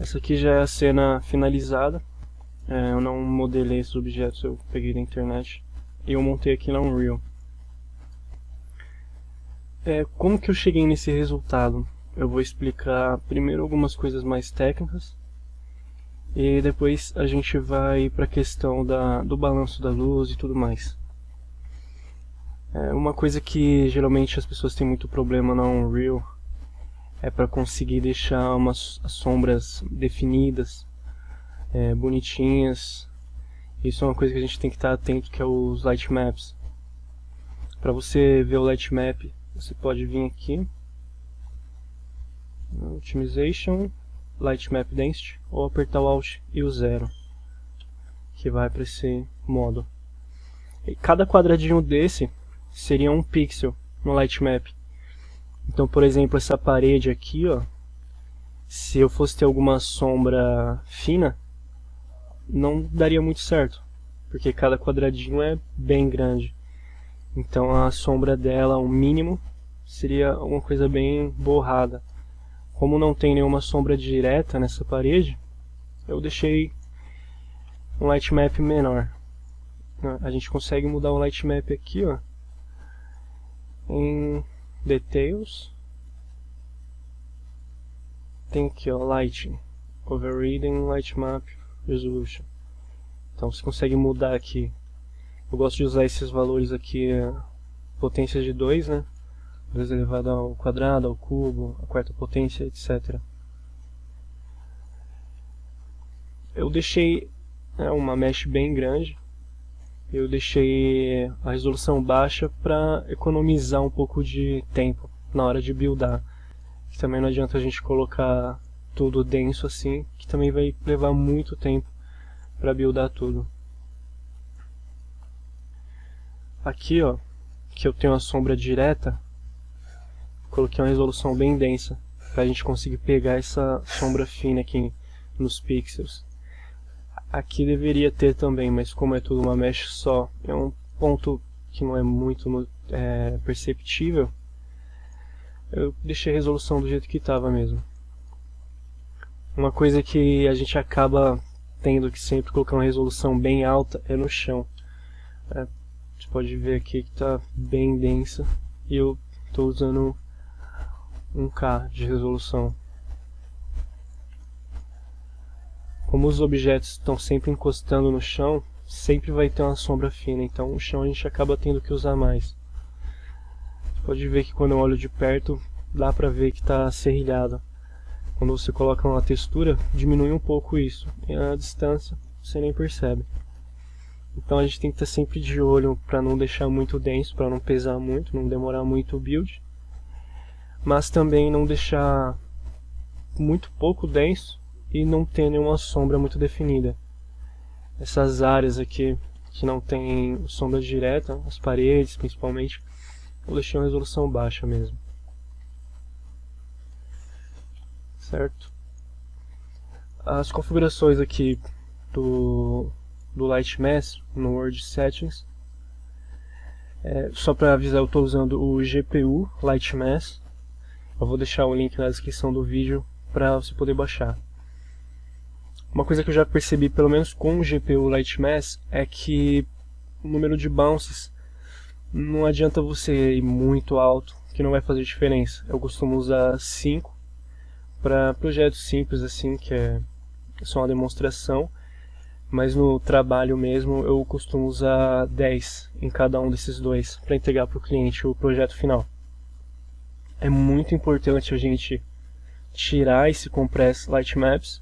Essa aqui já é a cena finalizada. Eu não modelei esses objetos, eu peguei da internet e eu montei aqui na Unreal. Como que eu cheguei nesse resultado? Eu vou explicar primeiro algumas coisas mais técnicas e depois a gente vai para a questão do balanço da luz e tudo mais. Uma coisa que geralmente as pessoas têm muito problema na Unreal é para conseguir deixar as sombras definidas, bonitinhas. Isso é uma coisa que a gente tem que estar atento, que é os light maps. Para você ver o light map, você pode vir aqui, Optimization, Light Map Density, ou apertar o Alt e o 0, que vai para esse modo. E cada quadradinho desse seria um pixel no light map. Então, por exemplo, essa parede aqui, ó, se eu fosse ter alguma sombra fina, não daria muito certo, porque cada quadradinho é bem grande. Então a sombra dela, o mínimo, seria uma coisa bem borrada. Como não tem nenhuma sombra direta nessa parede, eu deixei um light map menor. A gente consegue mudar o light map aqui, ó, em Details. Tem aqui, ó, Lighting, Overriding Light Map Resolution. Então você consegue mudar aqui. Eu gosto de usar esses valores aqui, potência de 2, né? 2 elevado ao quadrado, ao cubo, a quarta potência, etc. Eu deixei uma mesh bem grande. Eu deixei a resolução baixa para economizar um pouco de tempo na hora de buildar. Que também não adianta a gente colocar tudo denso assim, que também vai levar muito tempo para buildar tudo. Aqui, ó, que eu tenho a sombra direta, coloquei uma resolução bem densa para a gente conseguir pegar essa sombra fina aqui nos pixels. Aqui deveria ter também, mas como é tudo uma mesh só, é um ponto que não é muito perceptível, eu deixei a resolução do jeito que estava mesmo. Uma coisa que a gente acaba tendo que sempre colocar uma resolução bem alta é no chão. Você pode ver aqui que está bem densa e eu estou usando 1K de resolução. Como os objetos estão sempre encostando no chão, sempre vai ter uma sombra fina, então o chão a gente acaba tendo que usar mais. Você pode ver que quando eu olho de perto, dá pra ver que está serrilhado. Quando você coloca uma textura, diminui um pouco isso, e a distância você nem percebe. Então a gente tem que estar sempre de olho para não deixar muito denso, para não pesar muito, não demorar muito o build. Mas também não deixar muito pouco denso e não ter nenhuma sombra muito definida. Essas áreas aqui que não tem sombra direta, as paredes principalmente, eu deixei uma resolução baixa mesmo. Certo? As configurações aqui do Light Mass no World Settings, só para avisar, eu estou usando o GPU Light Mass. Eu vou deixar o link na descrição do vídeo para você poder baixar. Uma coisa que eu já percebi, pelo menos com o GPU Light Mass, é que o número de bounces não adianta você ir muito alto, que não vai fazer diferença. Eu costumo usar 5 para projetos simples assim, que é só uma demonstração. Mas no trabalho mesmo eu costumo usar 10 em cada um desses dois para entregar para o cliente o projeto final. É muito importante a gente tirar esse Compress Light Maps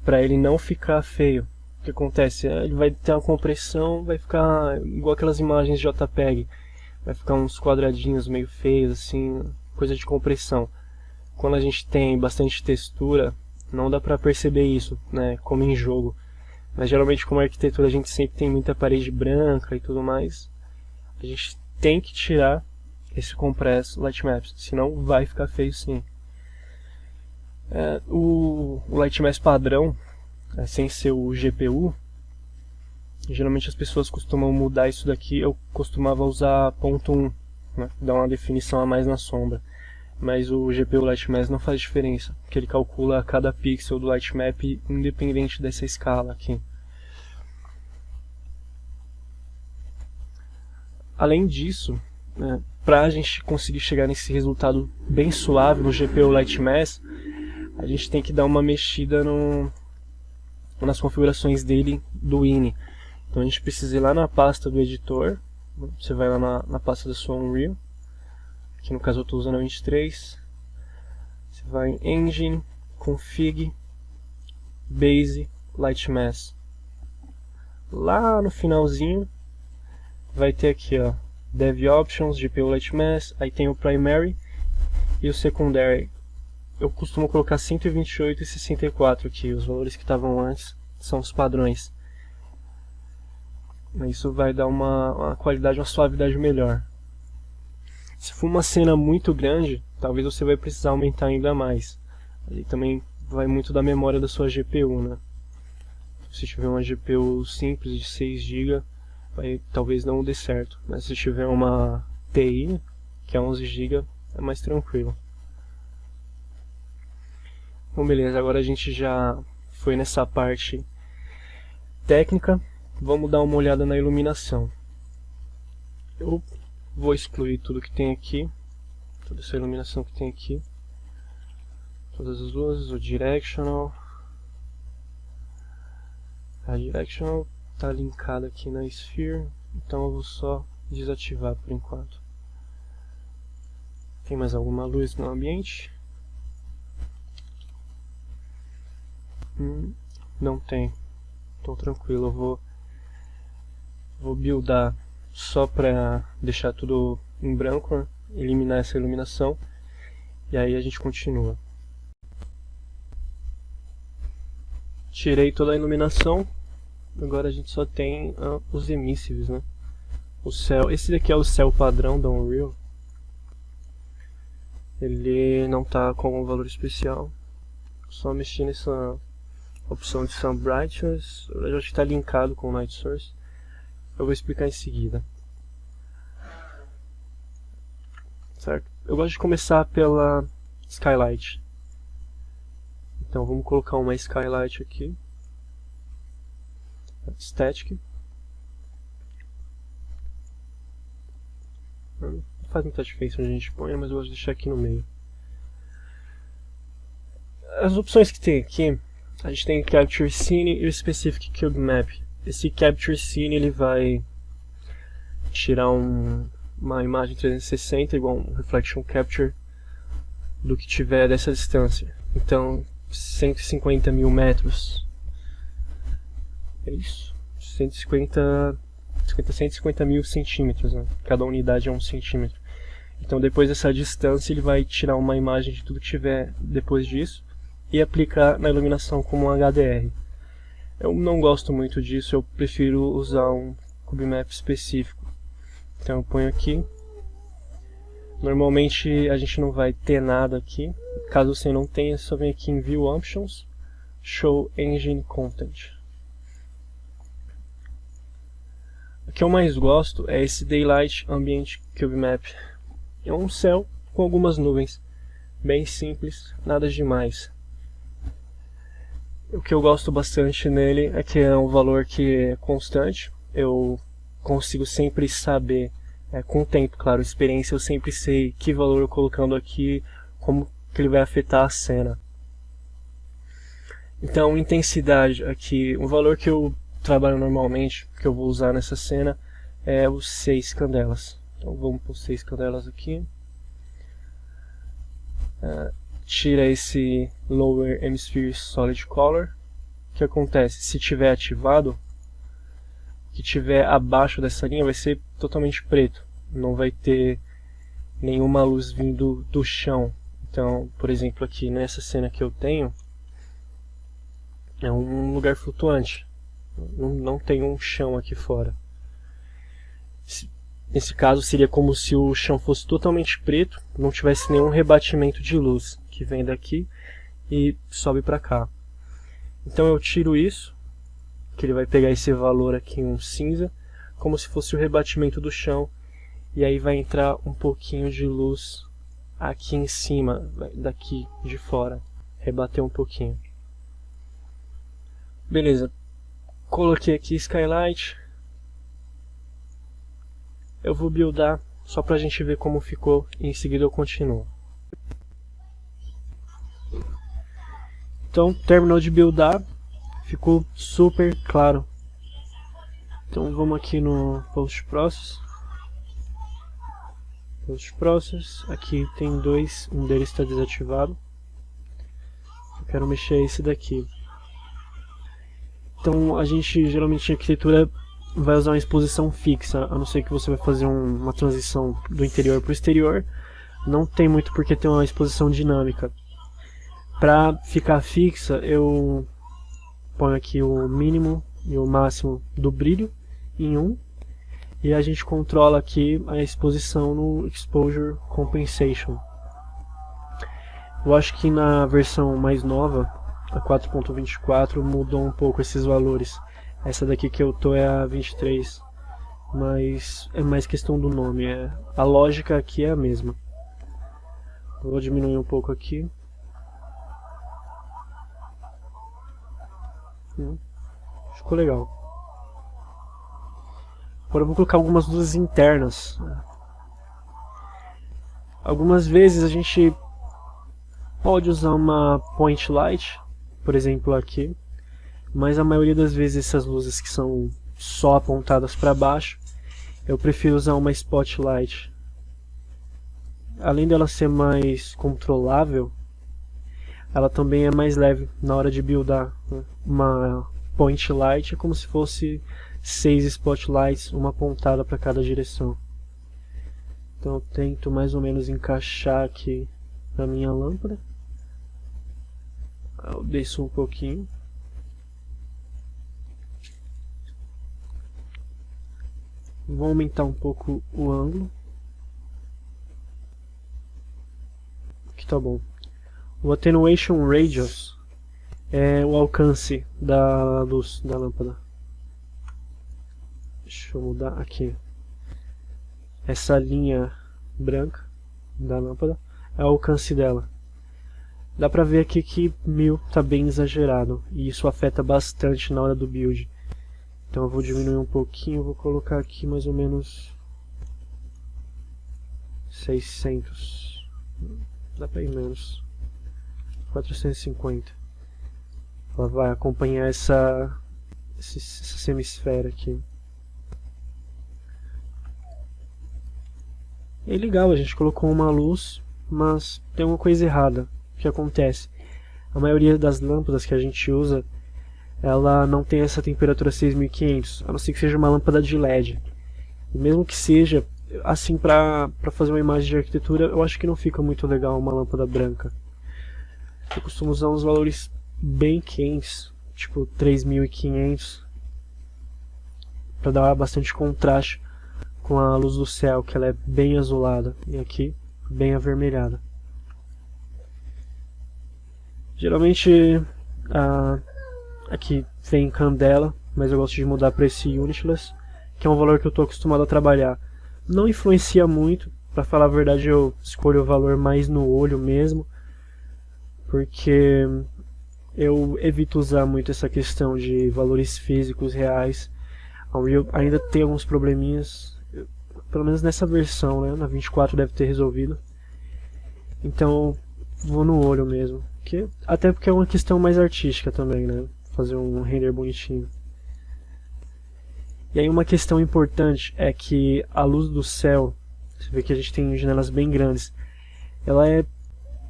para ele não ficar feio. O que acontece? Ele vai ter uma compressão, vai ficar igual aquelas imagens de JPEG. Vai ficar uns quadradinhos meio feios, assim, coisa de compressão. Quando a gente tem bastante textura, não dá para perceber isso, né, como em jogo. Mas geralmente, como arquitetura, a gente sempre tem muita parede branca e tudo mais. A gente tem que tirar esse Compress Light Maps, senão vai ficar feio sim. O Light Maps padrão, sem ser o GPU, geralmente as pessoas costumam mudar isso daqui. Eu costumava usar .1, né, dar uma definição a mais na sombra. mas o GPU Lightmass não faz diferença, porque ele calcula cada pixel do Lightmap independente dessa escala aqui. Além disso, para a gente conseguir chegar nesse resultado bem suave no GPU Lightmass, a gente tem que dar uma mexida nas configurações dele do INI. Então a gente precisa ir lá na pasta do editor, você vai lá na pasta da sua Unreal, aqui no caso eu estou usando a 23, você vai em Engine, Config, Base, Lightmass. Lá no finalzinho vai ter aqui, ó, Dev Options, GPU Lightmass, aí tem o Primary e o Secondary. Eu costumo colocar 128 e 64 aqui, os valores que estavam antes são os padrões. Isso vai dar uma qualidade, uma suavidade melhor. Se for uma cena muito grande, talvez você vai precisar aumentar ainda mais. Aí também vai muito da memória da sua GPU, né? Se tiver uma GPU simples de 6 GB, talvez não dê certo. Mas se tiver uma TI, que é 11 GB, é mais tranquilo. Bom, beleza, agora a gente já foi nessa parte técnica. Vamos dar uma olhada na iluminação. Eu vou excluir tudo que tem aqui, toda essa iluminação que tem aqui, todas as luzes, o Directional. A Directional está linkada aqui na Sphere, então eu vou só desativar por enquanto. Tem mais alguma luz no ambiente? Não tem, então tranquilo, eu vou buildar só para deixar tudo em branco, né? Eliminar essa iluminação e aí a gente continua. Tirei toda a iluminação, agora a gente só tem os emissives, né? O céu, esse daqui é o céu padrão da Unreal. Ele não está com um valor especial, só mexi nessa opção de Sun Brightness, eu acho que está linkado com o Light Source. Eu vou explicar em seguida. Certo? Eu gosto de começar pela Skylight. Então vamos colocar uma Skylight aqui. Static. Não faz muita diferença onde a gente põe, mas eu gosto de deixar aqui no meio. As opções que tem aqui, a gente tem Capture Scene e o Specific Cube Map. Esse Capture Scene ele vai tirar uma imagem 360 igual um Reflection Capture do que tiver dessa distância. Então 150 mil metros. É isso. 150 mil centímetros, né? Cada unidade é 1 centímetro. Então depois dessa distância ele vai tirar uma imagem de tudo que tiver depois disso e aplicar na iluminação como um HDR. Eu não gosto muito disso, eu prefiro usar um CubeMap específico. Então eu ponho aqui. Normalmente a gente não vai ter nada aqui. Caso você não tenha, só vem aqui em View Options, Show Engine Content. O que eu mais gosto é esse Daylight Ambient CubeMap. É um céu com algumas nuvens, bem simples, nada demais. O que eu gosto bastante nele é que é um valor que é constante. Eu consigo sempre saber, com o tempo, claro, experiência, eu sempre sei que valor eu colocando aqui, como que ele vai afetar a cena. Então, intensidade aqui, um valor que eu trabalho normalmente, que eu vou usar nessa cena, é os 6 candelas. Então vamos pôr 6 candelas aqui. Tira esse Lower Hemisphere Solid Color. O que acontece? Se tiver ativado, o que tiver abaixo dessa linha vai ser totalmente preto. Não vai ter nenhuma luz vindo do chão. Então, por exemplo, aqui nessa cena que eu tenho, é um lugar flutuante. Não tem um chão aqui fora. Nesse caso seria como se o chão fosse totalmente preto, não tivesse nenhum rebatimento de luz que vem daqui e sobe para cá. Então eu tiro isso, que ele vai pegar esse valor aqui, um cinza, como se fosse o rebatimento do chão, e aí vai entrar um pouquinho de luz aqui em cima, daqui de fora, rebater um pouquinho. Beleza, coloquei aqui Skylight. Eu vou buildar só pra gente ver como ficou e em seguida eu continuo. Então, terminou de buildar, ficou super claro. Então vamos aqui no Post Process. Post Process, aqui tem dois, um deles está desativado. Eu quero mexer esse daqui. Então a gente geralmente em arquitetura vai usar uma exposição fixa, a não ser que você vai fazer uma transição do interior para o exterior. Não tem muito porque ter uma exposição dinâmica. Para ficar fixa, eu ponho aqui o mínimo e o máximo do brilho em 1. E a gente controla aqui a exposição no Exposure Compensation. Eu acho que na versão mais nova, a 4.24, mudou um pouco esses valores. Essa daqui que eu tô é a 23, mas é mais questão do nome. A lógica aqui é a mesma. Eu vou diminuir um pouco aqui. Ficou legal. Agora eu vou colocar algumas luzes internas. Algumas vezes a gente pode usar uma point light, por exemplo aqui, mas a maioria das vezes essas luzes que são só apontadas para baixo, eu prefiro usar uma spotlight. Além dela ser mais controlável, ela também é mais leve na hora de buildar. Uma point light é como se fosse 6 spotlights, uma apontada para cada direção. Então eu tento mais ou menos encaixar aqui na minha lâmpada. Eu desço um pouquinho. Vou aumentar um pouco o ângulo. Aqui tá bom. O Attenuation Radius é o alcance da luz da lâmpada. Deixa eu mudar aqui. Essa linha branca da lâmpada é o alcance dela. Dá pra ver aqui que 1000 tá bem exagerado e isso afeta bastante na hora do build. Então eu vou diminuir um pouquinho, vou colocar aqui mais ou menos 600. Dá pra ir menos. 450. Ela vai acompanhar essa semisfera aqui. É legal, a gente colocou uma luz, mas tem uma coisa errada. O que acontece? A maioria das lâmpadas que a gente usa, ela não tem essa temperatura 6500, a não ser que seja uma lâmpada de LED. E mesmo que seja, assim para fazer uma imagem de arquitetura, eu acho que não fica muito legal uma lâmpada branca. Eu costumo usar uns valores bem quentes, tipo 3500, para dar bastante contraste com a luz do céu, que ela é bem azulada, e aqui bem avermelhada. Geralmente aqui vem candela, mas eu gosto de mudar para esse Unitless, que é um valor que eu estou acostumado a trabalhar. Não influencia muito, para falar a verdade eu escolho o valor mais no olho mesmo, porque eu evito usar muito essa questão de valores físicos reais. A Unreal ainda tem alguns probleminhas, pelo menos nessa versão, né? Na 24 deve ter resolvido. Então vou no olho mesmo, até porque é uma questão mais artística também, né? Fazer um render bonitinho. E aí uma questão importante é que a luz do céu, você vê que a gente tem janelas bem grandes, ela é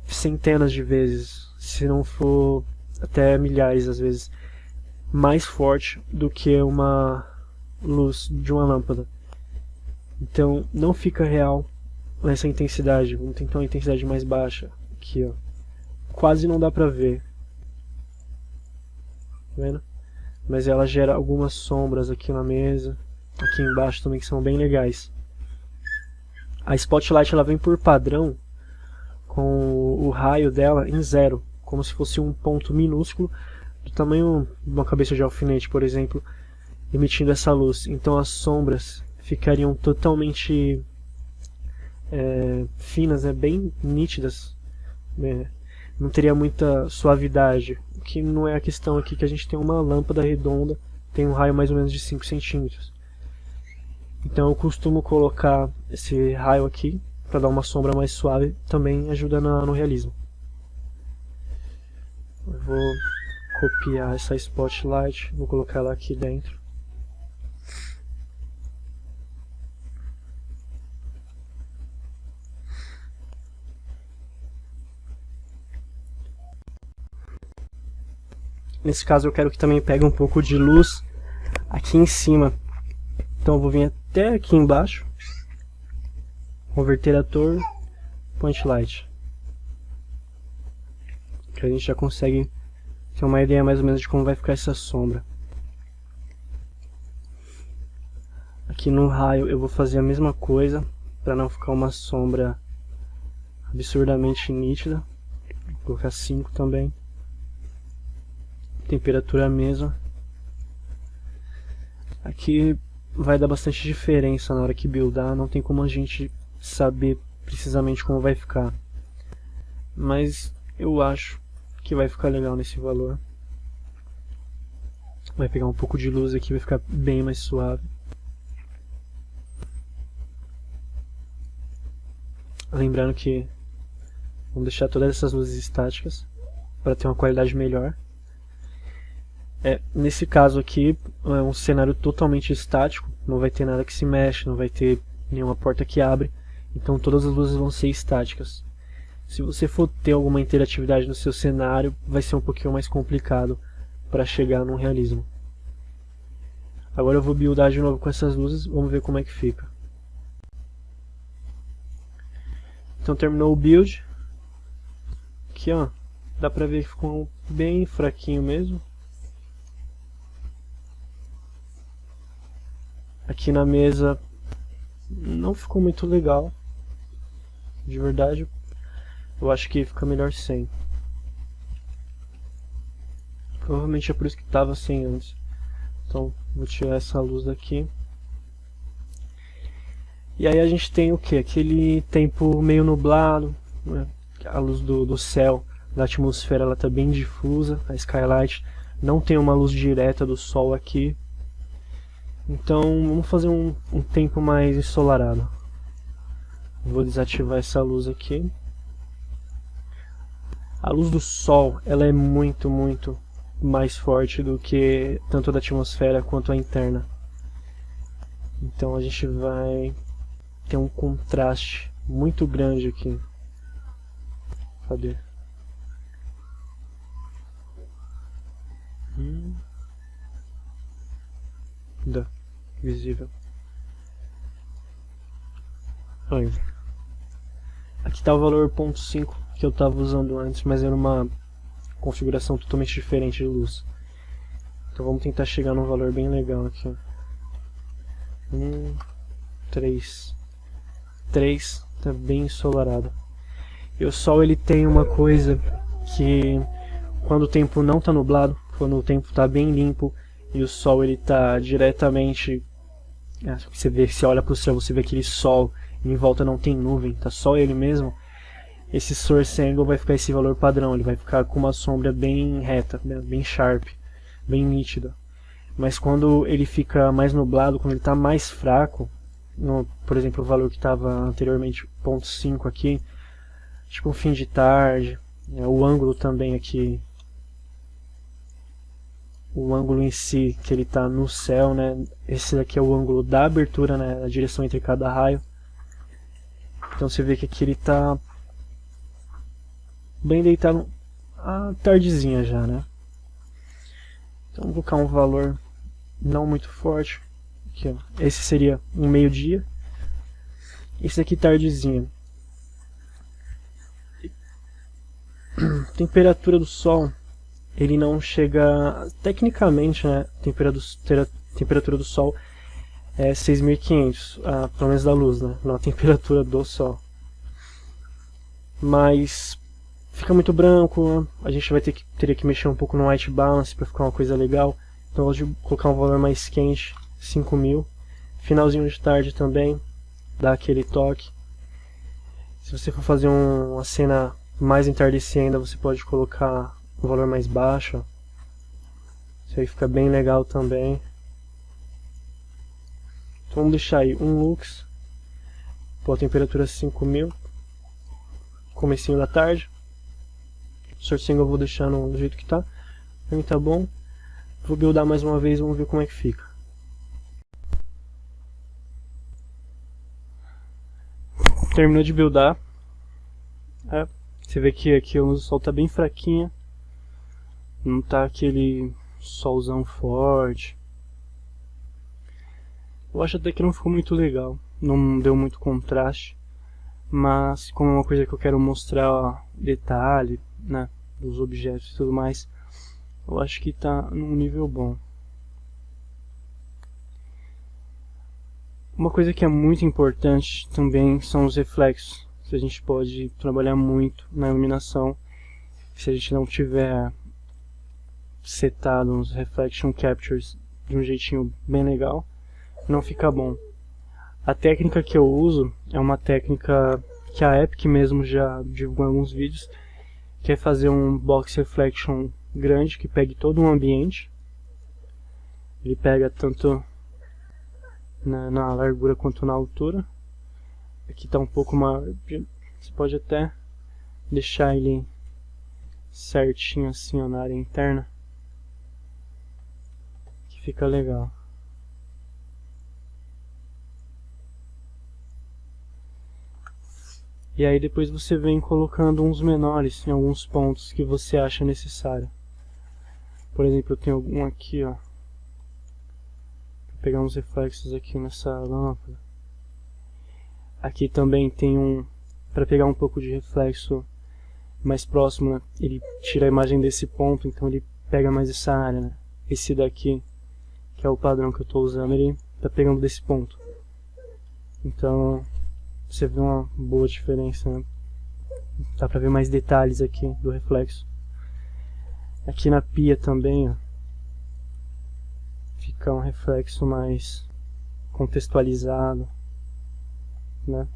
centenas de vezes, se não for até milhares às vezes, mais forte do que uma luz de uma lâmpada. Então não fica real nessa intensidade. Vamos tentar uma intensidade mais baixa. Aqui, ó. Quase não dá pra ver. Tá vendo? Mas ela gera algumas sombras aqui na mesa, aqui embaixo também, que são bem legais. A Spotlight ela vem por padrão com o raio dela em 0, como se fosse um ponto minúsculo do tamanho de uma cabeça de alfinete, por exemplo, emitindo essa luz. Então as sombras ficariam totalmente finas, bem nítidas, não teria muita suavidade, o que não é a questão aqui, que a gente tem uma lâmpada redonda, tem um raio mais ou menos de 5 centímetros. Então eu costumo colocar esse raio aqui para dar uma sombra mais suave, também ajuda no realismo. Eu vou copiar essa spotlight, vou colocar ela aqui dentro. Nesse caso eu quero que também pegue um pouco de luz aqui em cima. Então eu vou vir até aqui embaixo, converter ator, point light. Que a gente já consegue ter uma ideia mais ou menos de como vai ficar essa sombra. Aqui no raio eu vou fazer a mesma coisa, para não ficar uma sombra absurdamente nítida. Vou colocar 5 também. Temperatura mesma. Aqui vai dar bastante diferença na hora que buildar, não tem como a gente saber precisamente como vai ficar. Mas eu acho que vai ficar legal nesse valor. Vai pegar um pouco de luz aqui, vai ficar bem mais suave. Lembrando que vamos deixar todas essas luzes estáticas para ter uma qualidade melhor. Nesse caso aqui é um cenário totalmente estático, não vai ter nada que se mexe, não vai ter nenhuma porta que abre, então todas as luzes vão ser estáticas. Se você for ter alguma interatividade no seu cenário, vai ser um pouquinho mais complicado para chegar num realismo. Agora eu vou buildar de novo com essas luzes, vamos ver como é que fica. Então terminou o build. Aqui ó, dá pra ver que ficou bem fraquinho mesmo. Aqui na mesa não ficou muito legal, de verdade. Eu acho que fica melhor sem. Provavelmente é por isso que estava sem antes. Então vou tirar essa luz daqui. E aí a gente tem o que? Aquele tempo meio nublado, né? A luz do céu, da atmosfera, ela está bem difusa. A skylight não tem uma luz direta do sol aqui. Então vamos fazer um tempo mais ensolarado. Vou desativar essa luz aqui. A luz do sol, ela é muito mais forte do que tanto da atmosfera quanto a interna. Então a gente vai ter um contraste muito grande aqui. Cadê? Dá. Visível. Aí. Aqui está o valor 0.5 que eu estava usando antes, mas era uma configuração totalmente diferente de luz. Então vamos tentar chegar num valor bem legal aqui. 3. 3 está bem ensolarado. E o sol ele tem uma coisa que quando o tempo não está nublado, quando o tempo está bem limpo e o sol ele está diretamente, você olha para o céu, você vê aquele sol e em volta não tem nuvem, tá só ele mesmo. Esse source angle vai ficar esse valor padrão, ele vai ficar com uma sombra bem reta, bem sharp, bem nítida. Mas quando ele fica mais nublado, quando ele está mais fraco, por exemplo o valor que estava anteriormente 0.5 aqui, tipo um fim de tarde, o ângulo também aqui, o ângulo em si que ele está no céu, né? Esse daqui é o ângulo da abertura, né? A direção entre cada raio. Então você vê que aqui ele está bem deitado à tardezinha já, né? Então vou colocar um valor não muito forte. Aqui, ó. Esse seria um meio-dia. Esse aqui tardezinha. Temperatura do sol, ele não chega, tecnicamente, né? Temperatura do sol é 6.500, pelo menos da luz, né? Não a temperatura do sol. Mas fica muito branco, né? A gente vai teria que mexer um pouco no white balance para ficar uma coisa legal. Então eu vou colocar um valor mais quente, 5.000. Finalzinho de tarde também, dá aquele toque. Se você for fazer uma cena mais entardecer ainda, você pode colocar um valor mais baixo. Isso aí fica bem legal também. Então vamos deixar aí 1 lux. Pô, a temperatura 5000. Comecinho da tarde. O sourcing eu vou deixar do jeito que tá. Pra mim tá bom. Vou buildar mais uma vez, vamos ver como é que fica. Terminou de buildar. Você vê que aqui a luz do sol tá bem fraquinha. Não tá aquele solzão forte. Eu acho até que não ficou muito legal. Não deu muito contraste. Mas como é uma coisa que eu quero mostrar, ó, detalhe, né, dos objetos e tudo mais, eu acho que tá num nível bom. Uma coisa que é muito importante também são os reflexos. A gente pode trabalhar muito na iluminação se a gente não tiver setado uns reflection captures de um jeitinho bem legal, não fica bom. A técnica que eu uso é uma técnica que a Epic mesmo já divulgou em alguns vídeos, que é fazer um box reflection grande que pegue todo um ambiente. Ele pega tanto na largura quanto na altura. Aqui está um pouco maior, você pode até deixar ele certinho assim, ó, na área interna, que fica legal. E aí depois você vem colocando uns menores em alguns pontos que você acha necessário. Por exemplo, eu tenho algum aqui, ó. Vou pegar uns reflexos aqui nessa lâmpada. Aqui também tem um, para pegar um pouco de reflexo mais próximo, né? Ele tira a imagem desse ponto, então ele pega mais essa área, né? Esse daqui, que é o padrão que eu estou usando, ele tá pegando desse ponto. Então você vê uma boa diferença, né? Dá pra ver mais detalhes aqui do reflexo. Aqui na pia também, ó, fica um reflexo mais contextualizado, né?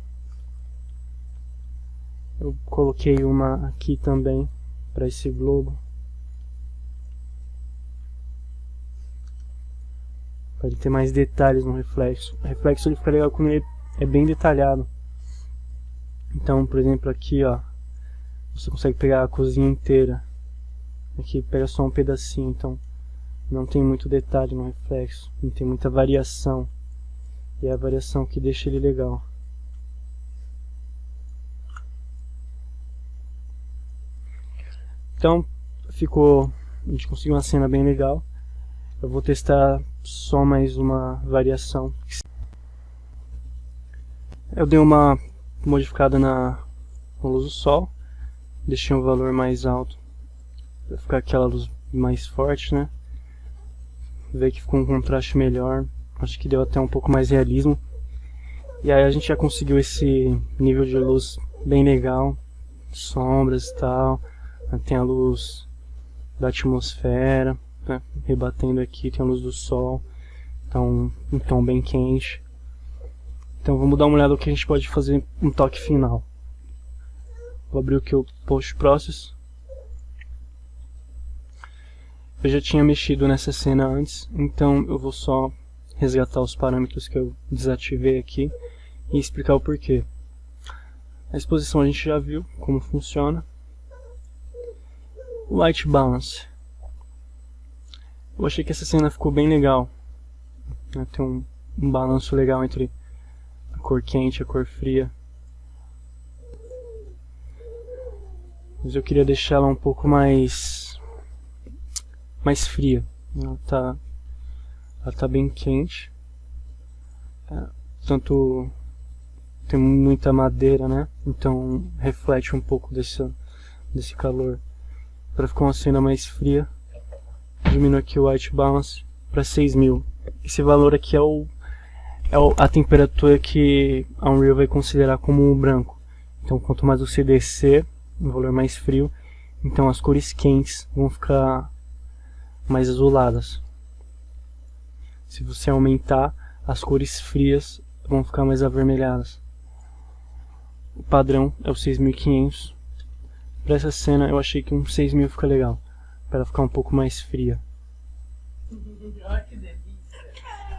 Eu coloquei uma aqui também para esse globo, para ele ter mais detalhes no reflexo. O reflexo ele fica legal quando ele é bem detalhado. Então, por exemplo, aqui, ó, você consegue pegar a cozinha inteira. Aqui pega só um pedacinho, então não tem muito detalhe no reflexo, não tem muita variação. E é a variação que deixa ele legal. Então, a gente conseguiu uma cena bem legal. Eu vou testar só mais uma variação. Eu dei uma modificada na luz do sol, deixei um valor mais alto para ficar aquela luz mais forte, né? Ver que ficou um contraste melhor, acho que deu até um pouco mais realismo. E aí a gente já conseguiu esse nível de luz bem legal, sombras e tal. Tem a luz da atmosfera, né, rebatendo aqui, tem a luz do sol, então um tom bem quente. Então vamos dar uma olhada no que a gente pode fazer um toque final. Vou abrir aqui o Post Process. Eu já tinha mexido nessa cena antes, então eu vou só resgatar os parâmetros que eu desativei aqui e explicar o porquê. A exposição a gente já viu como funciona. O Light Balance. Eu achei que essa cena ficou bem legal, né? Tem um balanço legal entre a cor quente e a cor fria. Mas eu queria deixar ela um pouco mais fria. Ela tá bem quente. Tanto tem muita madeira, né? Então reflete um pouco desse calor. Para ficar uma cena mais fria, diminuo aqui o White Balance para 6000. Esse valor aqui é a temperatura que a Unreal vai considerar como um branco. Então quanto mais você descer, um valor mais frio, então as cores quentes vão ficar mais azuladas. Se você aumentar, as cores frias vão ficar mais avermelhadas. o padrão é o 6500. Para essa cena eu achei que um 6000 fica legal, para ela ficar um pouco mais fria. Olha que delícia.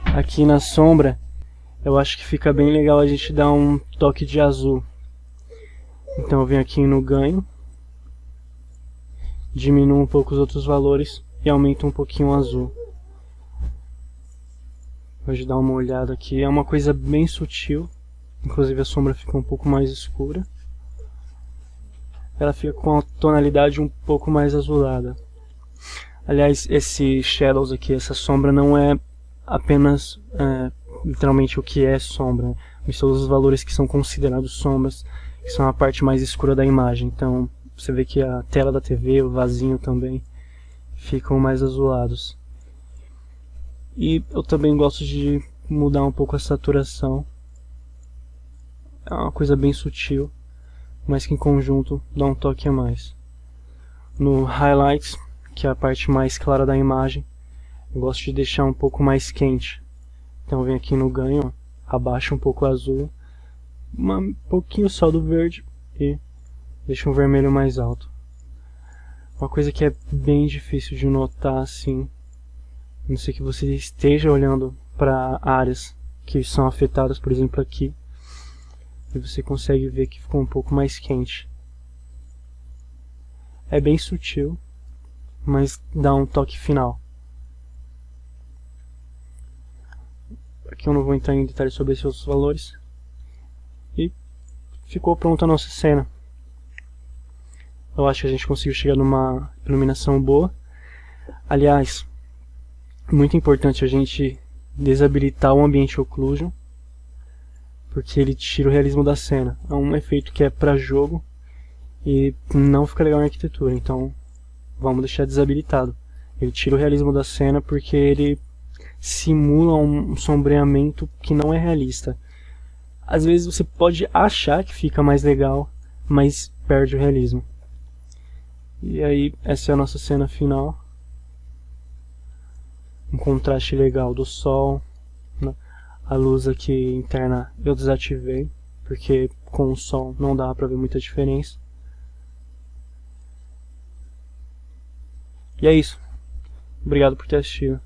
Aqui na sombra, eu acho que fica bem legal a gente dar um toque de azul. Então eu venho aqui no ganho, diminuo um pouco os outros valores e aumento um pouquinho o azul. Pode dar uma olhada aqui, é uma coisa bem sutil, inclusive a sombra fica um pouco mais escura. Ela fica com a tonalidade um pouco mais azulada. Aliás, esse shadows aqui, essa sombra não é apenas literalmente o que é sombra, né? Mas são os valores que são considerados sombras, que são a parte mais escura da imagem. Então você vê que a tela da TV, o vasinho também, ficam mais azulados. E eu também gosto de mudar um pouco a saturação. É uma coisa bem sutil, mas que em conjunto dá um toque a mais. No highlights, que é a parte mais clara da imagem, eu gosto de deixar um pouco mais quente. Então eu venho aqui no ganho, abaixo um pouco o azul, um pouquinho só do verde e deixo um vermelho mais alto. Uma coisa que é bem difícil de notar assim, a não ser que você esteja olhando para áreas que são afetadas, por exemplo aqui, e você consegue ver que ficou um pouco mais quente. É bem sutil, mas dá um toque final. Aqui eu não vou entrar em detalhes sobre esses outros valores. E ficou pronta a nossa cena. Eu acho que a gente conseguiu chegar numa iluminação boa. Aliás, é muito importante a gente desabilitar o Ambient Occlusion, porque ele tira o realismo da cena. É um efeito que é para jogo e não fica legal na arquitetura, então vamos deixar desabilitado. Ele tira o realismo da cena porque ele simula um sombreamento que não é realista. Às vezes você pode achar que fica mais legal, mas perde o realismo. E aí, essa é a nossa cena final. Um contraste legal do sol, né? A luz aqui interna eu desativei, porque com o sol não dá pra ver muita diferença. E é isso. Obrigado por ter assistido.